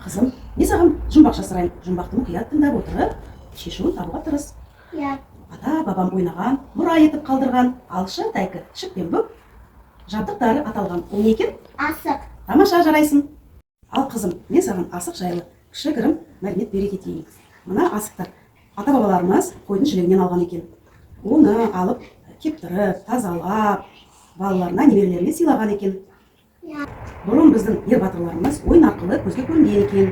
Қызым, мен саған жұмбақша сұрайын. Жұмбақты мұқият тыңдап отырып, шешуін табуға тырыс. Иә. Ата бабам ойнаған, мұра етіп қалдырған алшы, тәйкі, шік пен бүк жабдықтары аталған. Ол не екен? Асық. Тамаша, жарайсың. Ал қызым, мен саған асық жайлы кішігірім мәлімет бере кетейін. Мына асықтар ата бабаларымыз қойдың шілегінен алған екен. Оны алып, кептіріп, тазалап, балаларына, немерелеріне сыйлаған екен. Бұрын біздің ер батырларымыз ойын арқылы көзге көрінген екен.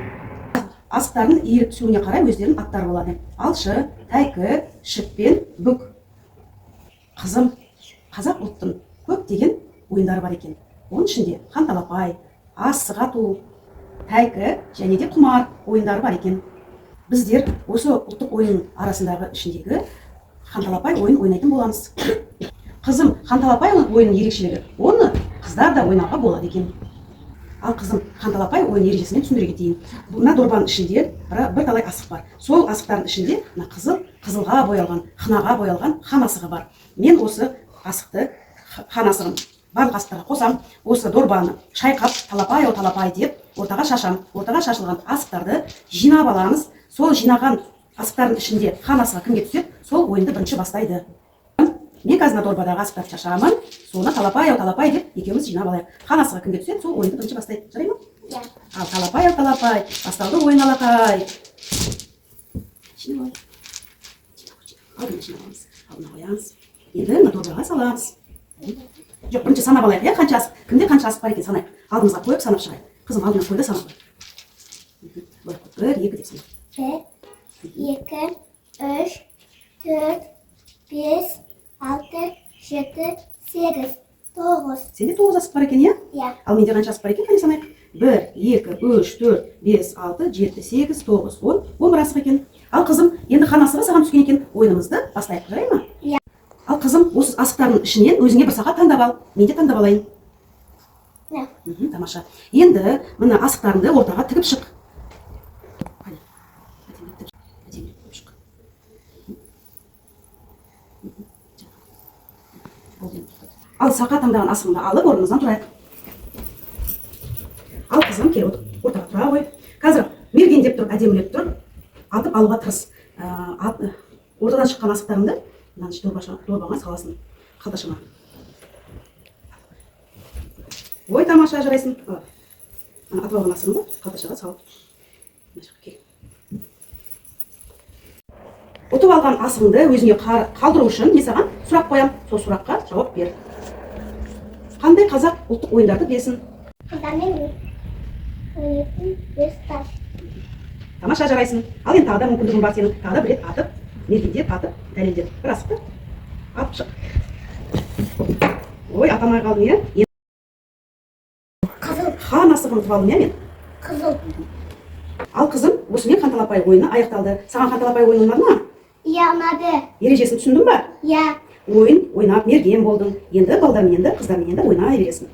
Асықтардың иіліп түсуіне қарай өздерінің аттары болады. Алшы, тәйкі, шік пен бүк. Қызым, қазақ ұлттың көптеген ойындары бар екен. Оның ішінде ханталапай, асық ату, тәйкі және де құмар ойындары бар екен. Біздер осы ұлттық ойынның арасындағы ішіндегі ханталапай ойын ойнайтын боламыз. Қызым, ханталапай ойынның ерекшелігі, оны қыздар да ойнауға болады екен. Ал қызым, ханталапай ойын ережесімен түсіндіре кетейін. Мына дорбаның ішінде бір талай асық бар. Сол асықтардың ішінде қызылға боялған, хынаға боялған хан асығы бар. Мен осы асықты, хан асығын барлық асықтарға қосам, осы дорбаны шайқап, талапай деп ортаға шашам. Ортаға шашылған асықтарды жинап аламыз. Сол жинаған асықтардың ішінде хан асығы кімге түседі, сол ойынды бірінші бастайды. Мен қазір дорбадағы асықтарды шашамын, соны талапай деп екеуміз жинап алайық. Хан асығы кімге түседі, сол ойынды бірінші бастайды. Жарай ма? Иә. Ал талапай, басталды ойын алақай. Жинап алдына жиналамыз, алдына қоямыз. Енді мына дорбаға саламыз. Жоқ, бірінші санап алайық, қанша асық, кімде қанша асық бар екен санайық. Алдымызға қойып санап шығайық. Қызым, алдына қойды санап қой. 1, 2 деп санап. 1, 2, 3, 4, 5, 6, 7, 8, 9. Сенде 9 асық бар екен, иә? Иә. Ал менде қанша асық бар екен, қане санайық. 1, 2, 3, 4, 5, 6, 7, 8, 9, 10, 11 асық екен. Ал қызым, енді хан асығы саған түскен екен, ойынымызды бастайық, жарай ма? Иә. Ал қызым, осы асықтардың ішінен өзіңе бір сағат таңдап ал. Мен де таңдап алайын. Иә. Тамаша. Енді мына асықтарыңды ортаға тігіп шық. Ал сақа таңдаған асығыңды алып, орнымыздан тұрайық. Ал қызым, келіп ортаға тұра қой. Қазір мерген деп тұрып, әдемілеп тұрып, атып алуға тырыс. Ортадан шыққан асықтарыңды дорбаңа саласың, қалташыңа. Ой, тамаша, жарайсың. Атып алған асығыңды қалташаға салып. Ұтып алған асығыңды өзіңе қалдыру үшін мен саған сұрақ қоям. Сол сұраққа жауап бер. Қандай қазақ ұлттық ойындарды білесің? Қыздармен ойнайтын бесташ. Тамаша, жарайсың. Ал енді тағы да мүмкіндігің бар сенің. Тағы да бір рет атып, мергендеп, атып, дәлелдеп. Бір асықты атып шық. Ой, атамай қалдың, иә? Қызыл. Хан асығын ұтып алдым, иә мен? Қызыл. Ал қызым, осымен ханталапай ойыны аяқталды. Саған ханталапай ойыны ұнады ма? Иә, ұнады. Ережесін түсіндің ба? Иә. Ойын ойнап мерген болдың. Енді балдарменен де қыздарменен де ойнай бересің.